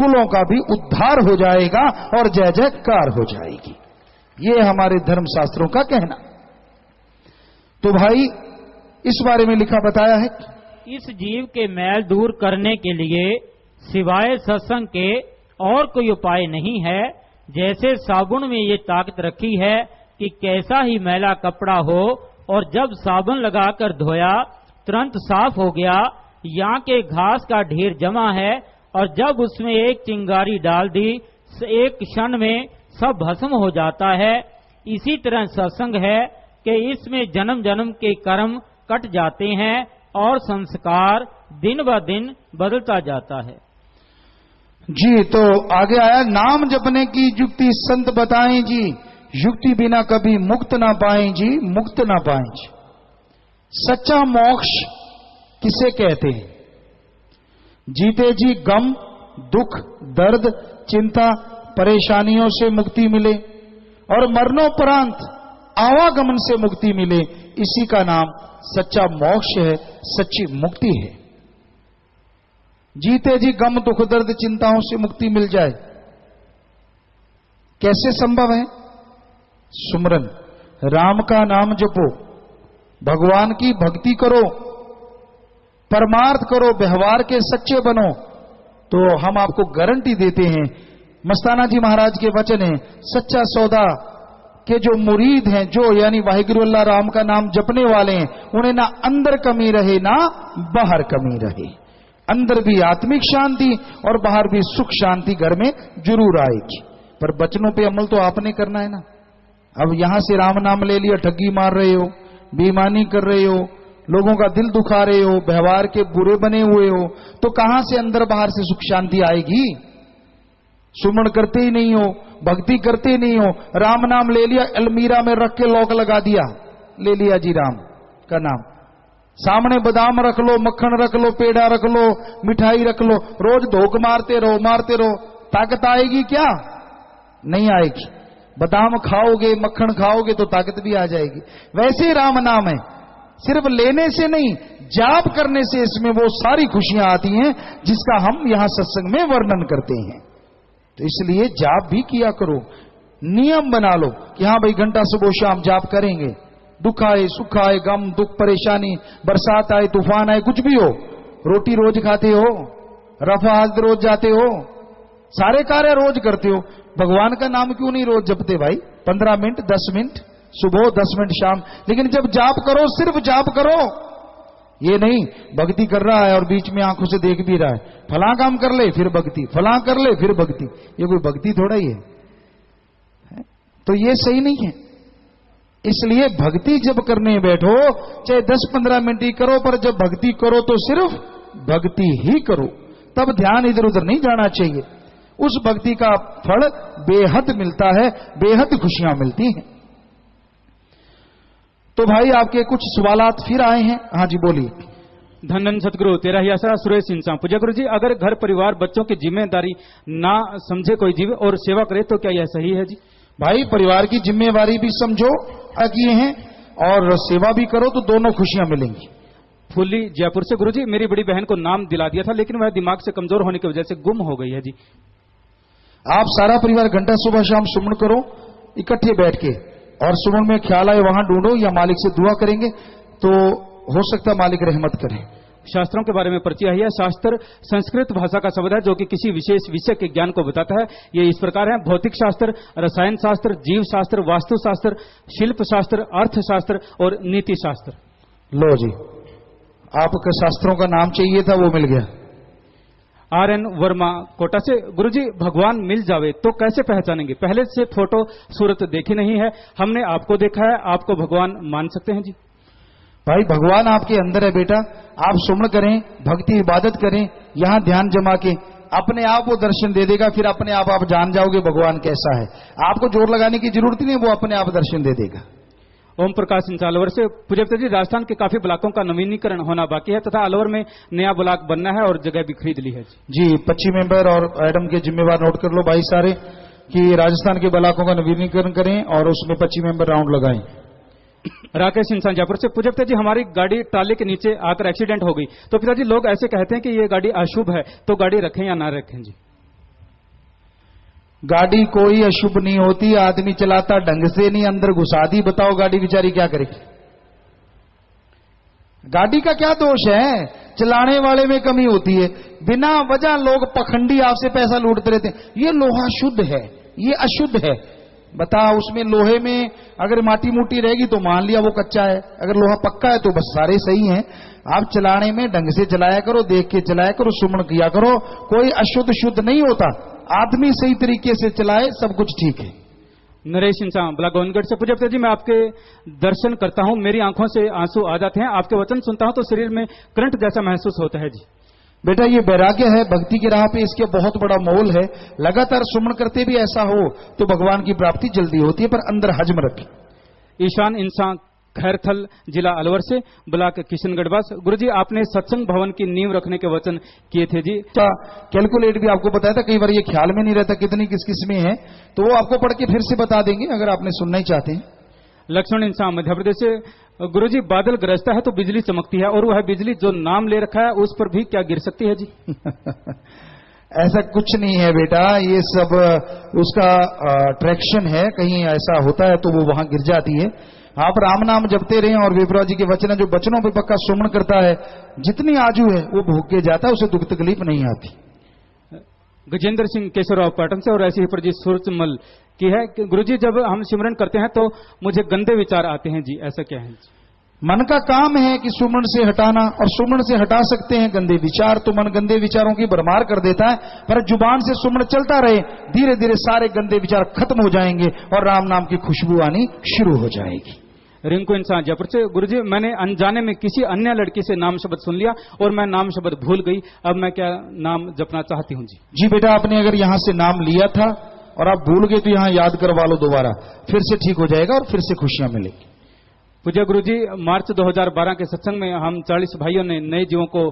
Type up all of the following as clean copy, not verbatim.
कुलों का भी उद्धार हो जाएगा और जय जयकार हो जाएगी। ये हमारे धर्मशास्त्रों का कहना। तो भाई इस बारे में लिखा बताया है, इस जीव के मैल दूर करने के लिए सिवाय सत्संग के और कोई उपाय नहीं है। जैसे साबुन में ये ताकत रखी है कि कैसा ही मैला कपड़ा हो और जब साबुन लगाकर धोया तुरंत साफ हो गया। यहाँ के घास का ढेर जमा है और जब उसमें एक चिंगारी डाल दी एक क्षण में सब भस्म हो जाता है। इसी तरह सत्संग है कि इसमें जन्म जन्म के कर्म कट जाते हैं और संस्कार दिन ब दिन बदलता जाता है। जी तो आगे आया, नाम जपने की युक्ति संत बताएं जी, युक्ति बिना कभी मुक्त ना पाएं जी, मुक्त ना पाएं जी। सच्चा मोक्ष किसे कहते हैं? जीते जी गम, दुख, दर्द, चिंता, परेशानियों से मुक्ति मिले और मरणोपरांत आवागमन से मुक्ति मिले, इसी का नाम सच्चा मोक्ष है, सच्ची मुक्ति है। जीते जी गम, दुख, दर्द, चिंताओं से मुक्ति मिल जाए, कैसे संभव है? सुमरन, राम का नाम जपो, भगवान की भक्ति करो, परमार्थ करो, व्यवहार के सच्चे बनो, तो हम आपको गारंटी देते हैं। मस्ताना जी महाराज के वचन है, सच्चा सौदा के जो मुरीद हैं, जो यानी वाहिगुरु अल्लाह राम का नाम जपने वाले हैं, उन्हें ना अंदर कमी रहे ना बाहर कमी रहे। अंदर भी आत्मिक शांति और बाहर भी सुख शांति घर में जरूर आएगी। पर बचनों पे अमल तो आपने करना है ना। अब यहां से राम नाम ले लिया, ठगी मार रहे हो, बेईमानी कर रहे हो, लोगों का दिल दुखा रहे हो, व्यवहार के बुरे बने हुए हो, तो कहां से अंदर बाहर से सुख शांति आएगी? सुमन करते ही नहीं हो, भक्ति करते ही नहीं हो, राम नाम ले लिया, अलमीरा में रख के लॉक लगा दिया, ले लिया जी राम का नाम, सामने बादाम रख लो, मक्खन रख लो, पेड़ा रख लो, मिठाई रख लो, रोज धोख मारते रहो, ताकत आएगी क्या? नहीं आएगी। बादाम खाओगे, मक्खन खाओगे तो ताकत भी आ जाएगी। वैसे ही राम नाम है, सिर्फ लेने से नहीं, जाप करने से इसमें वो सारी खुशियां आती हैं जिसका हम यहां सत्संग में वर्णन करते हैं। तो इसलिए जाप भी किया करो, नियम बना लो कि हाँ भाई घंटा सुबह शाम जाप करेंगे। दुख आए, सुख आए, गम, दुख, परेशानी, बरसात आए, तूफान आए, कुछ भी हो, रोटी रोज खाते हो, रफा हाथ रोज जाते हो, सारे कार्य रोज करते हो, भगवान का नाम क्यों नहीं रोज जपते भाई? 15 मिनट, 10 मिनट सुबह, 10 मिनट शाम। लेकिन जब जाप करो सिर्फ जाप करो, ये नहीं भक्ति कर रहा है और बीच में आंखों से देख भी रहा है, फला काम कर ले फिर भक्ति, फला कर ले फिर भक्ति, ये कोई भक्ति थोड़ा ही है। तो ये सही नहीं है। इसलिए भक्ति जब करने बैठो चाहे 10-15 मिनट ही करो, पर जब भक्ति करो तो सिर्फ भक्ति ही करो, तब ध्यान इधर उधर नहीं जाना चाहिए। उस भक्ति का फल बेहद मिलता है, बेहद खुशियां मिलती हैं। तो भाई आपके कुछ सवालात फिर आए हैं। हाँ जी बोलिए। धन सतगुरु तेरा ही आशा सुरेश इंसान। पूज्य गुरु जी, अगर घर परिवार बच्चों की जिम्मेदारी ना समझे कोई जीव और सेवा करे तो क्या यह सही है जी? भाई परिवार की जिम्मेवारी भी समझो किए हैं और सेवा भी करो तो दोनों खुशियां मिलेंगी। फुल्ली जयपुर से। गुरु जी, मेरी बड़ी बहन को नाम दिला दिया था लेकिन वह दिमाग से कमजोर होने की वजह से गुम हो गई है जी। आप सारा परिवार घंटा सुबह शाम सुमन करो इकट्ठे बैठ के, और सुमन में ख्याल आए वहां ढूंढो, या मालिक से दुआ करेंगे तो हो सकता मालिक रहमत करे। शास्त्रों के बारे में परिचय है। शास्त्र संस्कृत भाषा का शब्द है जो कि किसी विशेष विषय के ज्ञान को बताता है। ये इस प्रकार है: भौतिक शास्त्र, रसायन शास्त्र, जीव शास्त्र, वास्तु शास्त्र, शिल्प शास्त्र, अर्थशास्त्र और नीति शास्त्र। लो जी, आपके शास्त्रों का नाम चाहिए था, वो मिल गया। RN वर्मा कोटा से। गुरुजी, भगवान मिल जावे तो कैसे पहचानेंगे? पहले से फोटो सूरत देखी नहीं है, हमने आपको देखा है, आपको भगवान मान सकते हैं जी? भाई भगवान आपके अंदर है बेटा, आप सुमन करें, भक्ति इबादत करें, यहां ध्यान जमा के अपने आप वो दर्शन दे देगा। फिर अपने आप जान जाओगे भगवान कैसा है। आपको जोर लगाने की जरूरत नहीं, वो अपने आप दर्शन दे देगा। ओम प्रकाश सिंह अलवर से। पूज्य जी, राजस्थान के काफी ब्लॉकों का नवीनीकरण होना बाकी है तथा अलवर में नया ब्लॉक बनना है और जगह भी खरीद ली है जी। 25 मेंबर और एडम के जिम्मेवार नोट कर लो भाई सारे कि राजस्थान के ब्लॉकों का नवीनीकरण करें और उसमें 25 मेंबर राउंड लगाएं। राकेश इंसान जयपुर से। पूज्य पिताजी, हमारी गाड़ी ट्राली के नीचे आकर एक्सीडेंट हो गई तो पिताजी लोग ऐसे कहते हैं कि ये गाड़ी अशुभ है, तो गाड़ी रखें या ना रखें जी? गाड़ी कोई अशुभ नहीं होती, आदमी चलाता ढंग से नहीं, अंदर घुसा दी, बताओ गाड़ी बेचारी क्या करेगी? गाड़ी का क्या दोष है? चलाने वाले में कमी होती है। बिना वजह लोग पखंडी आपसे पैसा लूटते रहते हैं। ये लोहा शुद्ध है, ये अशुद्ध है। बता, उसमें लोहे में अगर माटी मोटी रहेगी तो मान लिया वो कच्चा है, अगर लोहा पक्का है तो बस सारे सही हैं। आप चलाने में ढंग से चलाया करो, देख के चलाया करो, सुमन किया करो, कोई अशुद्ध शुद्ध नहीं होता। आदमी सही तरीके से चलाए, सब कुछ ठीक है। नरेश इंसान ब्लॉक गोविंदगढ़ से। पूज्य जी, मैं आपके दर्शन करता हूं, मेरी आंखों से आंसू आ जाते हैं। आपके वचन सुनता हूं तो शरीर में करंट जैसा महसूस होता है जी। बेटा, ये वैराग्य है, भक्ति की राह पे इसके बहुत बड़ा मोल है। लगातार सुमन करते भी ऐसा हो तो भगवान की प्राप्ति जल्दी होती है, पर अंदर हजम रखे। ईशान इंसान खैरथल, जिला अलवर से, ब्लॉक किशनगढ़ बस। गुरुजी, आपने सत्संग भवन की नींव रखने के वचन किए थे जी। कैलकुलेट भी आपको बताया था, कई बार ये ख्याल में नहीं रहता कितनी किस किस में है, तो वो आपको पढ़ के फिर से बता देंगे अगर आपने सुनना ही चाहते हैं। लक्ष्मण इंसान मध्य प्रदेश से। गुरुजी, बादल गरजता है तो बिजली चमकती है, और वह बिजली जो नाम ले रखा है उस पर भी क्या गिर सकती है जी? ऐसा कुछ नहीं है बेटा, ये सब उसका अट्रैक्शन है, कहीं ऐसा होता है तो वो वहां गिर जाती है। आप राम नाम जपते रहे और विप्रा जी के वचन, जो वचनों पर पक्का सुमन करता है, जितनी आजू है वो भूख के जाता है, उसे दुख तकलीफ नहीं आती। गजेंद्र सिंह केशवराव पाटन से। और ऐसी ही प्रजी सूरजमल की है कि गुरुजी, जब हम सिमरन करते हैं तो मुझे गंदे विचार आते हैं जी, ऐसा क्या है जी? मन का काम है कि सुमन से हटाना, और सुमन से हटा सकते हैं गंदे विचार। तो मन गंदे विचारों की भरमार कर देता है, पर जुबान से सुमन चलता रहे, धीरे धीरे सारे गंदे विचार खत्म हो जाएंगे और राम नाम की खुशबू आनी शुरू हो जाएगी। रिंकू इंसान जयपुर से। गुरुजी, मैंने अनजाने में किसी अन्य लड़की से नाम शब्द सुन लिया और मैं नाम शब्द भूल गई, अब मैं क्या नाम जपना चाहती हूँ जी? जी बेटा, आपने अगर यहां से नाम लिया था और आप भूल गए तो यहां याद करवा लो दोबारा, फिर से ठीक हो जाएगा और फिर से खुशियां मिलेगी। पूज्य गुरुजी, मार्च 2012 के सत्संग में हम 40 भाइयों ने नए जीवों को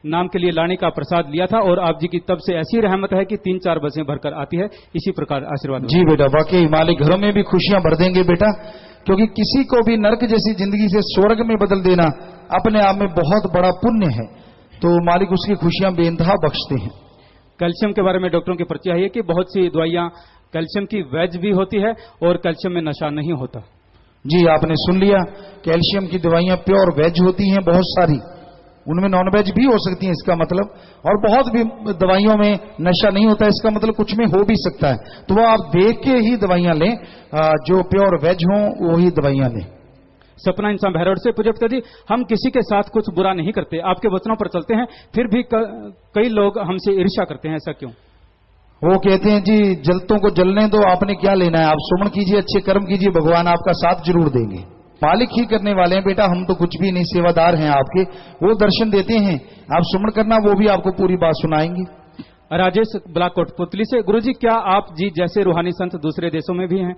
नाम के लिए लाने का प्रसाद लिया था, और आप जी की तब से ऐसी रहमत है कि 3-4 बसें भरकर आती है। इसी प्रकार आशीर्वाद। जी बेटा, वाकई मालिक घरों में भी खुशियां भर देंगे बेटा, क्योंकि किसी को भी नरक जैसी जिंदगी से स्वर्ग में बदल देना अपने आप में बहुत बड़ा पुण्य है, तो मालिक उसकी खुशियां बेइंतहा बख्शते हैं। कैल्शियम के बारे में डॉक्टरों की पर्ची आई है कि बहुत सी दवाइयां कैल्शियम की वैज भी होती है और कैल्शियम में नशा नहीं होता। जी, आपने सुन लिया, कैल्शियम की दवाइयां प्योर वेज होती हैं बहुत सारी, उनमें नॉन वेज भी हो सकती है इसका मतलब, और बहुत भी दवाइयों में नशा नहीं होता, इसका मतलब कुछ में हो भी सकता है। तो वो आप देख के ही दवाइयां लें, जो प्योर वेज हो वही दवाइयां लें। सपना इंसान भैरव से। पूज्य जी, हम किसी के साथ कुछ बुरा नहीं करते, आपके वचनों पर चलते हैं, फिर भी कई लोग हमसे ईर्ष्या करते हैं, ऐसा क्यों? वो कहते हैं जी, जलतों को जलने दो, आपने क्या लेना है, आप सुमन कीजिए, अच्छे कर्म कीजिए, भगवान आपका साथ जरूर देंगे। मालिक ही करने वाले हैं बेटा, हम तो कुछ भी नहीं, सेवादार हैं आपके, वो दर्शन देते हैं, आप सुमन करना, वो भी आपको पूरी बात सुनाएंगे। राजेश ब्लॉक कोटपुतली से। गुरुजी, क्या आप जी जैसे रूहानी संत दूसरे देशों में भी हैं?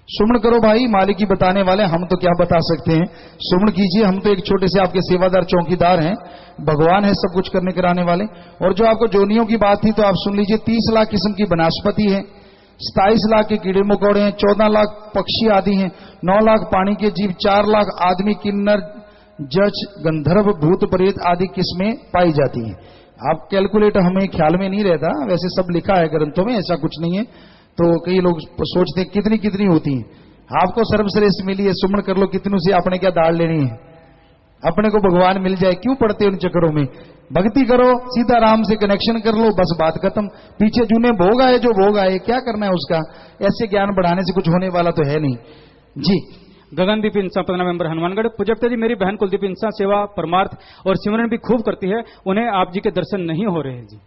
सुमन करो भाई, मालिक ही बताने वाले, हम तो क्या बता सकते हैं। सुमन कीजिए, हम तो एक छोटे से आपके सेवादार चौकीदार हैं, भगवान है सब कुछ करने कराने वाले। और जो आपको जोनियों की बात थी तो आप सुन लीजिए, 30 लाख किस्म की वनस्पति है, 27 लाख के कीड़े मकोड़े हैं, 14 लाख पक्षी आदि हैं, 9 लाख पानी के जीव, 4 लाख आदमी, किन्नर, जज, गंधर्व, भूत, प्रेत आदि किस्में पाई जाती हैं। आप कैलकुलेट हमें ख्याल में नहीं रहता, वैसे सब लिखा है ग्रंथों में, ऐसा कुछ नहीं है। तो कई लोग सोचते हैं कितनी कितनी होती हैं, आपको सर्वश्रेष्ठ मिली है, सुमन कर लो, कितनों से आपने क्या दाढ़ लेनी है, अपने को भगवान मिल जाए, क्यों पड़ते उन चक्करों में। भक्ति करो, सीधा राम से कनेक्शन कर लो, बस बात खत्म। पीछे जूने भोग आए, जो भोग आए क्या करना है उसका, ऐसे ज्ञान बढ़ाने से कुछ होने वाला तो है नहीं जी। गगनदीप इंसा 15 मेंबर हनुमानगढ़। पूज्यप्ता जी, मेरी बहन कुलदीप इंसा सेवा, परमार्थ और सिमरन भी खूब करती है, उन्हें आप जी के दर्शन नहीं हो रहे हैं जी।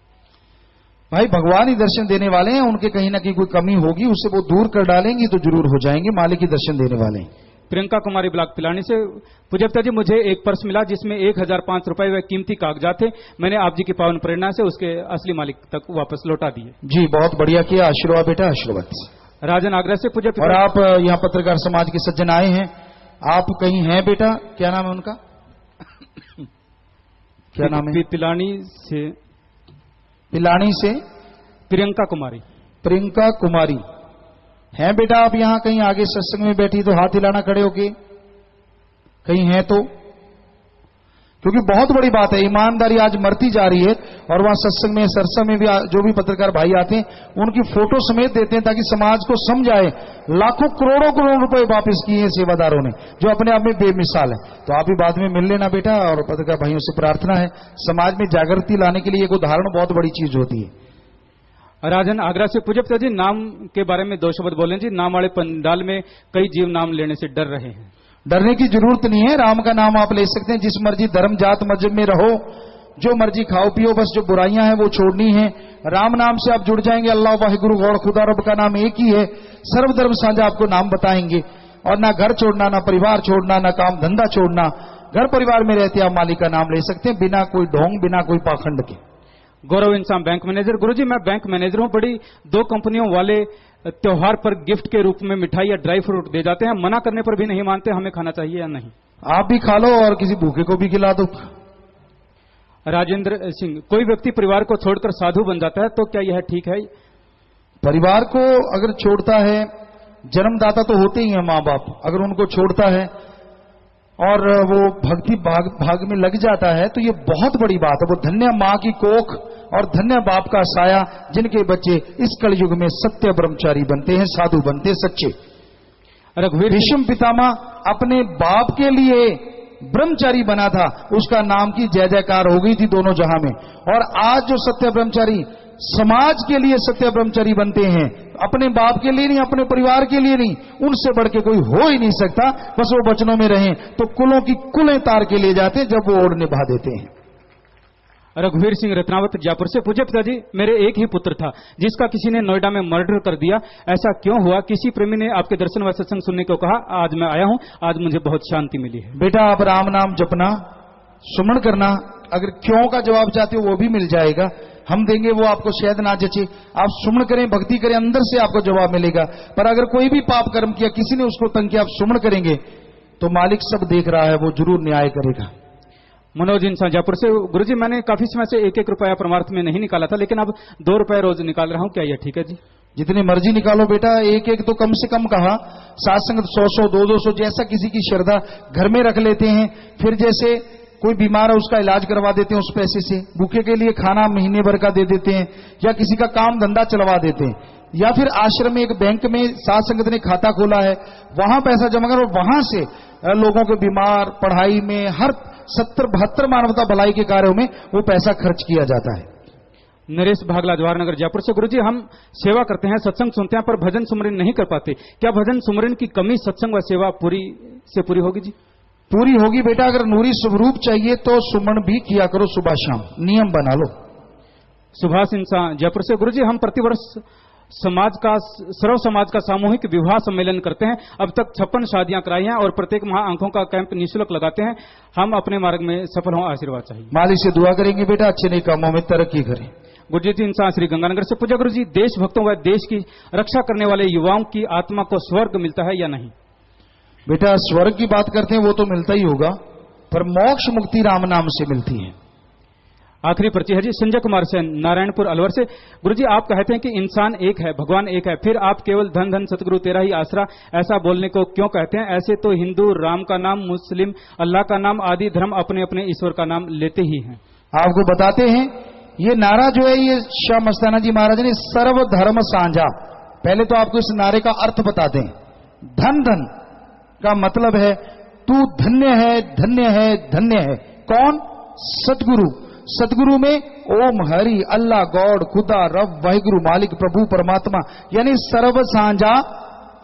भाई, भगवान ही दर्शन देने वाले हैं, उनके कहीं ना कहीं कोई कमी होगी, उससे वो दूर कर डालेंगी तो जरूर हो जाएंगे, मालिक ही दर्शन देने वाले हैं। प्रियंका कुमारी ब्लॉक पिलानी से। पूज्यप्ता जी, मुझे एक पर्स मिला जिसमें 1005 रुपए व कीमती कागजात थे, मैंने आप जी की पावन प्रेरणा से उसके असली मालिक तक वापस लौटा दिए। जी, बहुत बढ़िया किया, आशीर्वाद बेटा, आशीर्वाद। राजन आगरा से। पूज्यप्ता, और आप यहाँ पत्रकार समाज के सज्जन आए हैं, आप कहीं हैं बेटा, क्या नाम है उनका? क्या नाम है? पिलानी से। पिलानी से प्रियंका कुमारी। प्रियंका कुमारी हैं बेटा, आप यहां कहीं आगे सत्संग में बैठी तो हाथ हिलाना खड़े होके, कहीं हैं तो, क्योंकि बहुत बड़ी बात है, ईमानदारी आज मरती जा रही है। और वहां सत्संग में सरसा में भी जो भी पत्रकार भाई आते हैं उनकी फोटो समेत देते हैं ताकि समाज को समझाए। लाखों करोड़ों रुपए वापस किए हैं सेवादारों ने, जो अपने आप में बेमिसाल है। तो आप भी बाद में मिल लेना बेटा, और पत्रकार भाइयों से प्रार्थना है, समाज में जागृति लाने के लिए एक उदाहरण बहुत बड़ी चीज होती है। राजन आगरा से पूज्य पिताजी, नाम के बारे में 2 शब्द बोलें जी। नाम वाले पंडाल में कई जीव नाम लेने से डर रहे हैं। डरने की जरूरत नहीं है, राम का नाम आप ले सकते हैं। जिस मर्जी धर्म जात मजहब में रहो, जो मर्जी खाओ पियो, बस जो बुराइयां हैं वो छोड़नी है। राम नाम से आप जुड़ जाएंगे। अल्लाह वाहिगुरु गौड़ खुदा रब का नाम एक ही है। सर्वधर्म साझा आपको नाम बताएंगे। और ना घर छोड़ना, ना परिवार छोड़ना, ना काम धंधा छोड़ना। घर परिवार में रहते आप मालिक का नाम ले सकते हैं, बिना कोई ढोंग, बिना कोई पाखंड के। गौरव इंसान बैंक मैनेजर। गुरुजी मैं बैंक मैनेजर हूं। बड़ी 2 कंपनियों वाले त्योहार पर गिफ्ट के रूप में मिठाई या ड्राई फ्रूट दे जाते हैं, मना करने पर भी नहीं मानते, हमें खाना चाहिए या नहीं? आप भी खा लो और किसी भूखे को भी खिला दो। राजेंद्र सिंह, कोई व्यक्ति परिवार को छोड़कर साधु बन जाता है तो क्या यह ठीक है? परिवार को अगर छोड़ता है, जन्मदाता तो होते ही हैं मां बाप, अगर उनको छोड़ता है और वो भक्ति भाग में लग जाता है तो ये बहुत बड़ी बात है। वो धन्य मां की कोख और धन्य बाप का साया, जिनके बच्चे इस कलयुग में सत्य ब्रह्मचारी बनते हैं, साधु बनते सच्चे। रघुवीर भीष्म पितामह अपने बाप के लिए ब्रह्मचारी बना था, उसका नाम की जय जयकार हो गई थी दोनों जहां में। और आज जो सत्य ब्रह्मचारी समाज के लिए सत्य ब्रह्मचारी बनते हैं, अपने बाप के लिए नहीं, अपने परिवार के लिए नहीं, उनसे बढ़ के कोई हो ही नहीं सकता। बस वो वचनों में रहें तो कुलों की कुलें तार के लिए जाते हैं, जब वो ओर निभा देते हैं। रघुवीर सिंह रत्नावत जयपुर से। पूज्य पिताजी, मेरे एक ही पुत्र था जिसका किसी ने नोएडा में मर्डर कर दिया, ऐसा क्यों हुआ? किसी प्रेमी ने आपके दर्शन व सत्संग सुनने को कहा, आज मैं आया हूं, आज मुझे बहुत शांति मिली है। बेटा आप राम नाम जपना, सुमन करना, अगर क्यों का जवाब चाहते हो वो भी मिल जाएगा, हम देंगे, वो आपको शायद ना जचे। आप सुमन करें, भक्ति करें, अंदर से आपको जवाब मिलेगा। पर अगर कोई भी पाप कर्म किया, किसी ने उसको तंग किया, आप सुमन करेंगे तो मालिक सब देख रहा है, वो जरूर न्याय करेगा। मनोज इंसान जयपुर से। गुरुजी मैंने काफी समय से 1-1 रुपया परमार्थ में नहीं निकाला था, लेकिन अब 2 रुपए रोज निकाल रहा हूं, क्या यह ठीक है जी? जितनी मर्जी निकालो बेटा, 1-1 तो कम से कम कहा। सात्संग 100-100, 200-200 जैसा किसी की श्रद्धा, घर में रख लेते हैं। फिर जैसे कोई बीमार है उसका इलाज करवा देते हैं उस पैसे से, भूखे के लिए खाना महीने भर का दे देते हैं, या किसी का काम धंधा चलवा देते हैं, या फिर आश्रम में एक बैंक में साध संगत ने खाता खोला है, वहां पैसा जमा कर, वहां से लोगों के बीमार, पढ़ाई में, हर 70-72 मानवता भलाई के कार्यों में वो पैसा खर्च किया जाता है। नरेश भागला जवाहर नगर जयपुर से। गुरुजी हम सेवा करते हैं, सत्संग सुनते हैं, पर भजन सुमरन नहीं कर पाते, क्या भजन सुमरन की कमी सत्संग व सेवा पूरी होगी जी? पूरी होगी बेटा। अगर नूरी स्वरूप चाहिए तो सुमन भी किया करो, सुबह शाम नियम बना लो। सुभाष इंसान जयपुर से। गुरुजी हम प्रतिवर्ष सर्व समाज का सामूहिक विवाह सम्मेलन करते हैं, अब तक 56 शादियां कराई हैं और प्रत्येक माह आंखों का कैंप निःशुल्क लगाते हैं, हम अपने मार्ग में सफल हों, आशीर्वाद चाहिए। मालिक से दुआ करेंगे बेटा, अच्छे नए कामों में तरक्की करें। गुरजीत इंसान श्री गंगानगर से। पूज्य गुरु जी, देशभक्तों व देश की रक्षा करने वाले युवाओं की आत्मा को स्वर्ग मिलता है या नहीं? बेटा स्वर्ग की बात करते हैं वो तो मिलता ही होगा, पर मोक्ष मुक्ति राम नाम से मिलती है। आखिरी पर्ची है जी संजय कुमार सेन नारायणपुर अलवर से। गुरुजी आप कहते हैं कि इंसान एक है, भगवान एक है, फिर आप केवल धन धन सतगुरु तेरा ही आसरा, ऐसा बोलने को क्यों कहते हैं? ऐसे तो हिंदू राम का नाम, मुस्लिम अल्लाह का नाम, आदि धर्म अपने अपने ईश्वर का नाम लेते ही हैं। आपको बताते हैं ये नारा जो है ये शाह मस्ताना जी महाराज ने सर्व धर्म साझा। पहले तो आपको इस नारे का अर्थ बताते हैं। धन धन का मतलब है तू धन्य है, धन्य है, धन्य है। कौन? सतगुरु। सतगुरु में ओम हरि अल्लाह गॉड खुदा रब वाहिगुरु मालिक प्रभु परमात्मा, यानी सर्व साझा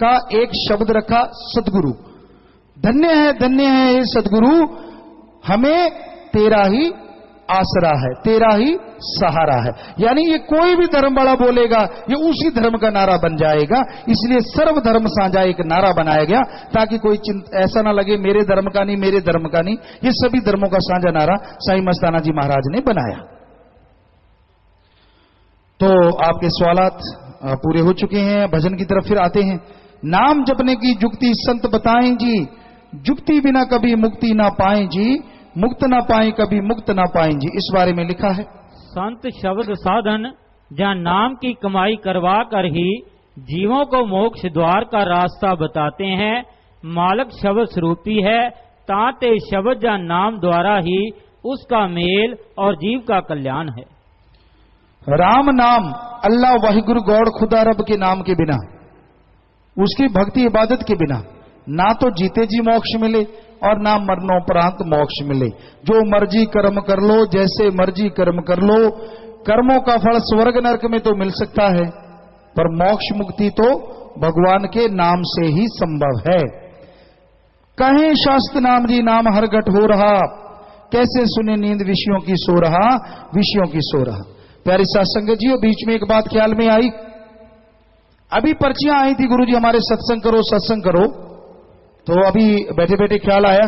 का एक शब्द रखा सतगुरु। धन्य है ये सतगुरु, हमें तेरा ही आसरा है, तेरा ही सहारा है। यानी ये कोई भी धर्म वाला बोलेगा ये उसी धर्म का नारा बन जाएगा। इसलिए सर्व धर्म साझा एक नारा बनाया गया ताकि कोई ऐसा ना लगे मेरे धर्म का नहीं, मेरे धर्म का नहीं। ये सभी धर्मों का साझा नारा साईं मस्ताना जी महाराज ने बनाया। तो आपके सवालात पूरे हो चुके हैं, भजन की तरफ फिर आते हैं। नाम जपने की जुक्ति संत बताएं जी, जुक्ति बिना कभी मुक्ति ना पाएं जी, मुक्त ना पाए कभी मुक्त ना पाएं जी। इस बारे में लिखा है, संत शब्द साधन जहाँ नाम की कमाई करवा कर ही जीवों को मोक्ष द्वार का रास्ता बताते हैं। मालक शब्द स्वरूपी है, ताते शब्द जहाँ नाम द्वारा ही उसका मेल और जीव का कल्याण है। राम नाम अल्लाह वाहिगुरु गौड़ खुदा रब के नाम के बिना, उसकी भक्ति इबादत के बिना ना तो जीते जी मोक्ष मिले और ना मरणोपरांत मोक्ष मिले। जो मर्जी कर्म कर लो, जैसे मर्जी कर्म कर लो, कर्मों का फल स्वर्ग नरक में तो मिल सकता है, पर मोक्ष मुक्ति तो भगवान के नाम से ही संभव है। कहें शास्त्र नाम जी नाम हर घट हो रहा, कैसे सुने नींद विषयों की सो रहा, विषयों की सो रहा। प्यारी सत्संग जी, बीच में एक बात ख्याल में आई, अभी पर्चियां आई थी गुरुजी हमारे सत्संग करो सत्संग करो, तो अभी बैठे बैठे ख्याल आया,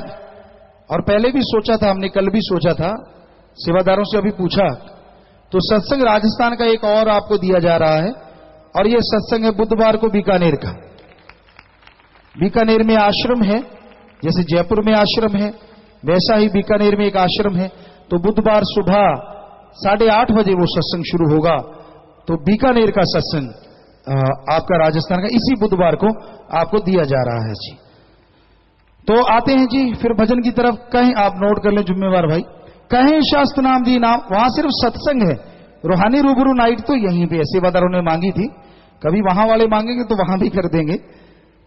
और पहले भी सोचा था हमने, कल भी सोचा था, सेवादारों से अभी पूछा, तो सत्संग राजस्थान का एक और आपको दिया जा रहा है, और यह सत्संग है बुधवार को बीकानेर का। बीकानेर में आश्रम है, जैसे जयपुर में आश्रम है वैसा ही बीकानेर में एक आश्रम है। तो बुधवार सुबह 8:30 बजे वो सत्संग शुरू होगा। तो बीकानेर का सत्संग आपका राजस्थान का इसी बुधवार को आपको दिया जा रहा है जी। तो आते हैं जी फिर भजन की तरफ। कहें, आप नोट कर लें जुम्मेवार भाई, कहें शास्त्र नाम जी नाम, वहां सिर्फ सत्संग है, रूहानी रूबरू नाइट तो यहीं पे सेवादारों ने मांगी थी, कभी वहां वाले मांगेंगे तो वहां भी कर देंगे।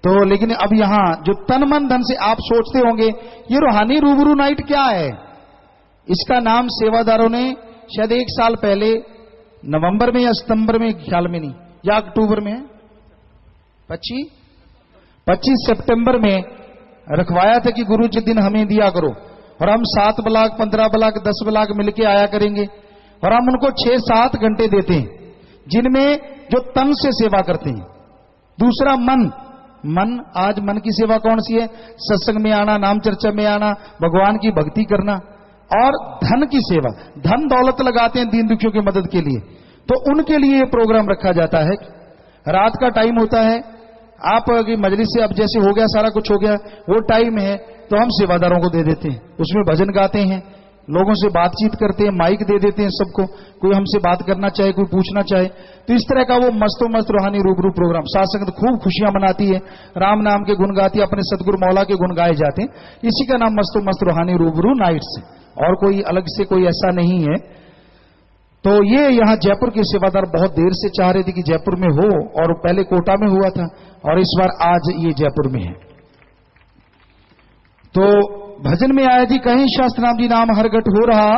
तो लेकिन अब यहां जो तन मन धन से आप सोचते होंगे ये रूहानी रूबरू नाइट क्या है, इसका नाम सेवादारों ने शायद 1 साल पहले नवंबर में या सितंबर में, ख्याल में नहीं, या अक्टूबर में, 25 सितंबर में रखवाया था कि गुरु जी दिन हमें दिया करो, और हम 7 ब्लाक 15 ब्लाक 10 ब्लाक मिलके आया करेंगे, और हम उनको 6-7 घंटे देते हैं, जिनमें जो तन से सेवा करते हैं। दूसरा मन, आज मन की सेवा कौन सी है? सत्संग में आना, नाम चर्चा में आना, भगवान की भक्ति करना। और धन की सेवा, धन दौलत लगाते हैं दीन दुखियों की मदद के लिए, तो उनके लिए प्रोग्राम रखा जाता है। रात का टाइम होता है, आप मजलिस से अब जैसे हो गया, सारा कुछ हो गया, वो टाइम है तो हम सेवादारों को दे देते हैं, उसमें भजन गाते हैं, लोगों से बातचीत करते हैं, माइक दे देते हैं सबको, कोई हमसे बात करना चाहे, कोई पूछना चाहे, तो इस तरह का वो मस्तो मस्त रूहानी रूबरू प्रोग्राम। साथ संगत खूब खुशियां मनाती है, राम नाम के गुण गाती है, अपने सतगुरु मौला के गुण गाए जाते हैं, इसी का नाम मस्तो मस्त रूहानी रूबरू नाइट्स है, और कोई अलग से कोई ऐसा नहीं है। तो ये यहां जयपुर के सेवादार बहुत देर से चाह रहे थे कि जयपुर में हो, और पहले कोटा में हुआ था और इस बार आज ये जयपुर में है। तो भजन में आया जी, कहीं शास्त्र नाम जी नाम हर घट हो रहा,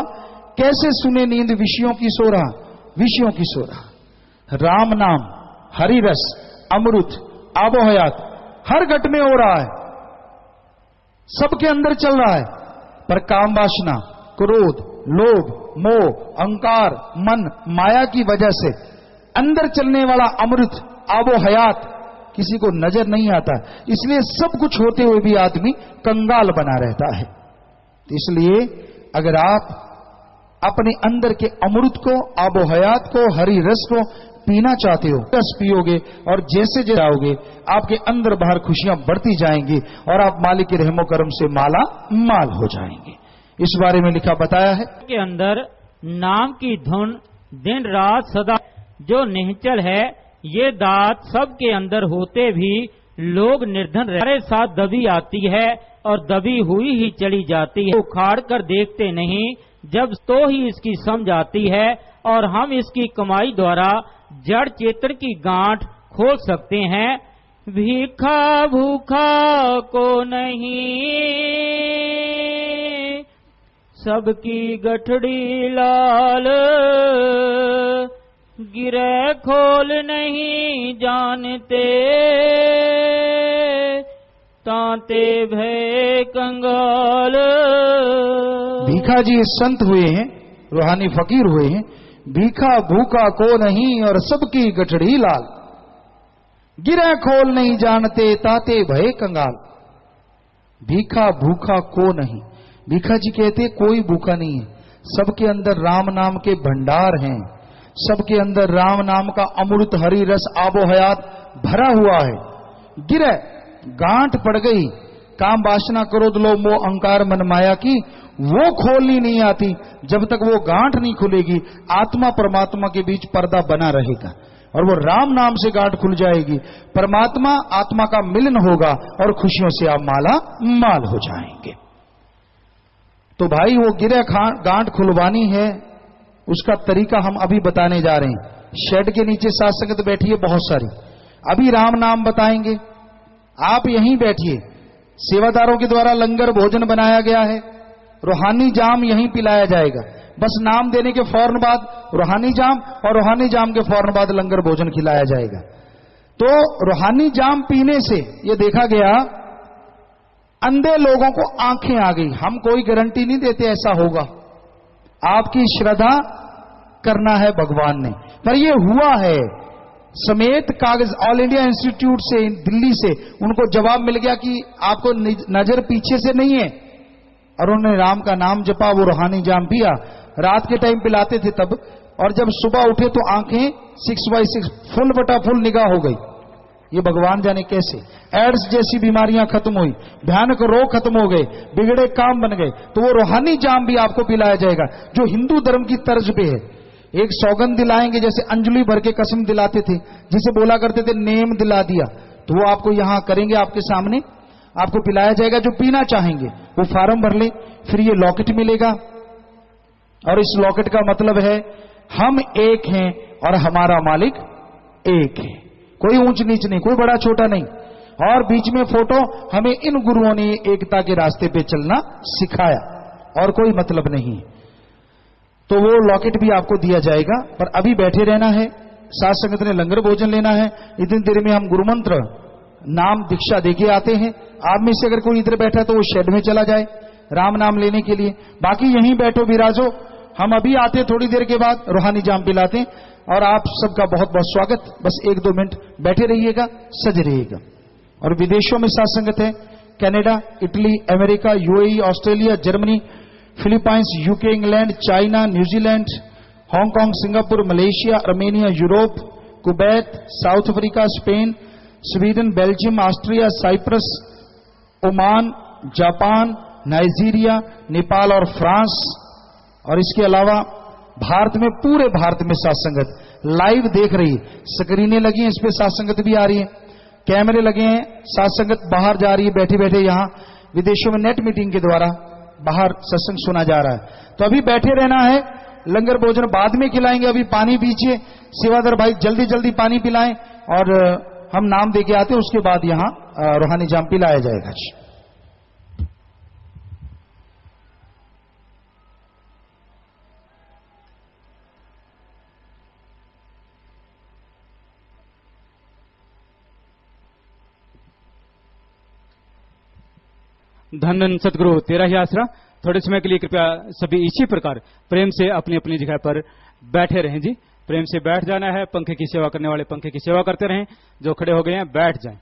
कैसे सुने नींद विषयों की सो रहा, विषयों की सो रहा। राम नाम हरि रस अमृत आबो हयात हर घट में हो रहा है, सबके अंदर चल रहा है, पर काम वासना, क्रोध, लोभ, मोह, अहंकार, मन, माया की वजह से अंदर चलने वाला अमृत आबो हयात किसी को नजर नहीं आता, इसलिए सब कुछ होते हुए भी आदमी कंगाल बना रहता है। तो इसलिए अगर आप अपने अंदर के अमृत को, आबो हयात को, हरि रस को पीना चाहते हो, रस पियोगे और जैसे जैसे आओगे आपके अंदर बाहर खुशियां बढ़ती जाएंगी और आप मालिक के रहमो करम से माला माल हो जाएंगे। इस बारे में लिखा बताया है के अंदर नाम की धुन दिन रात सदा जो निश्चल है, ये दात सबके अंदर होते भी लोग निर्धन हमारे साथ दबी आती है और दबी हुई ही चली जाती है। उखाड़ कर देखते नहीं, जब तो ही इसकी समझ आती है और हम इसकी कमाई द्वारा जड़ चेतन की गांठ खोल सकते हैं। भीखा भूखा को नहीं, सबकी गठड़ी लाल, गिरे खोल नहीं जानते, तांते भय कंगाल। भीखा जी संत हुए हैं, रूहानी फकीर हुए हैं। भीखा भूखा को नहीं और सबकी गठड़ी लाल, गिरे खोल नहीं जानते, ताते भय कंगाल। भीखा भूखा को नहीं, भीखा जी कहते कोई भूखा नहीं है, सबके अंदर राम नाम के भंडार हैं, सबके अंदर राम नाम का अमृत हरि रस आबो हयात भरा हुआ है। गिरे गांठ पड़ गई, काम वासना क्रोध लोभ मोह अहंकार मन माया की, वो खोलनी नहीं आती। जब तक वो गांठ नहीं खुलेगी, आत्मा परमात्मा के बीच पर्दा बना रहेगा और वो राम नाम से गांठ खुल जाएगी, परमात्मा आत्मा का मिलन होगा और खुशियों से आप माला माल हो जाएंगे। तो भाई वो गिरे गांठ खुलवानी है, उसका तरीका हम अभी बताने जा रहे हैं। शेड के नीचे साथ संगत बैठी है बहुत सारी, अभी राम नाम बताएंगे। आप यहीं बैठिए, सेवादारों के द्वारा लंगर भोजन बनाया गया है, रूहानी जाम यहीं पिलाया जाएगा। बस नाम देने के फौरन बाद रूहानी जाम, और रूहानी जाम के फौरन बाद लंगर भोजन खिलाया जाएगा। तो रूहानी जाम पीने से ये देखा गया अंधे लोगों को आंखें आ गई। हम कोई गारंटी नहीं देते ऐसा होगा, आपकी श्रद्धा करना है भगवान ने, पर ये हुआ है। समेत कागज ऑल इंडिया इंस्टीट्यूट से, दिल्ली से उनको जवाब मिल गया कि आपको नजर पीछे से नहीं है, और उन्होंने राम का नाम जपा, वो रूहानी जाम पिया। रात के टाइम पिलाते थे तब, और जब सुबह उठे तो आंखें 6/6 फुल बटा फुल निगाह हो गई। ये भगवान जाने कैसे। एड्स जैसी बीमारियां खत्म हुई, भयानक रोग खत्म हो गए, बिगड़े काम बन गए। तो वो रूहानी जाम भी आपको पिलाया जाएगा, जो हिंदू धर्म की तर्ज पे है। एक सौगंध दिलाएंगे, जैसे अंजलि भर के कसम दिलाते थे, जिसे बोला करते थे नेम दिला दिया, तो वो आपको यहां करेंगे, आपके सामने आपको पिलाया जाएगा। जो पीना चाहेंगे वो फार्म भर ले, फिर ये लॉकेट मिलेगा, और इस लॉकेट का मतलब है हम एक हैं और हमारा मालिक एक है। कोई ऊंच नीच नहीं, कोई बड़ा छोटा नहीं, और बीच में फोटो। हमें इन गुरुओं ने एकता के रास्ते पे चलना सिखाया, और कोई मतलब नहीं। तो वो लॉकेट भी आपको दिया जाएगा, पर अभी बैठे रहना है। साथ संगत ने लंगर भोजन लेना है। इतनी देर में हम गुरुमंत्र नाम दीक्षा देके आते हैं। आप में से अगर कोई इधर बैठा तो वो शेड में चला जाए राम नाम लेने के लिए, बाकी यहीं बैठो विराजो। हम अभी आते थोड़ी देर के बाद, रूहानी जाम पिलाते। और आप सबका बहुत बहुत स्वागत। बस 1-2 मिनट बैठे रहिएगा, सज रहिएगा। और विदेशों में साथ संगत है Canada, Italy, America, UAE, Australia, Germany, Philippines, UK, England, China, New Zealand, Hong Kong, Singapore, Malaysia, Armenia, Europe, Kuwait, South Africa, Spain, Sweden, Belgium, Austria, Cyprus, Oman, Japan, Nigeria, Nepal और फ्रांस। और इसके अलावा भारत में, पूरे भारत में साथ संगत लाइव देख रही है। स्क्रीनें लगी हैं, इस पे साथ संगत भी आ रही है, कैमरे लगे हैं, साथ संगत बाहर जा रही है बैठे बैठे। यहां विदेशों में नेट मीटिंग के द्वारा बाहर सत्संग सुना जा रहा है। तो अभी बैठे रहना है, लंगर भोजन बाद में खिलाएंगे। अभी पानी पीजिए, सेवादार भाई जल्दी जल्दी पानी पिलाएं, और हम नाम देके आते हैं, उसके बाद यहां रूहानी जाम पिलाया जाएगा। धन धन सतगुरु तेरा ही आसरा। थोड़े समय के लिए कृपया सभी इसी प्रकार प्रेम से अपनी अपनी जगह पर बैठे रहें जी। प्रेम से बैठ जाना है। पंखे की सेवा करने वाले पंखे की सेवा करते रहें। जो खड़े हो गए हैं बैठ जाएं।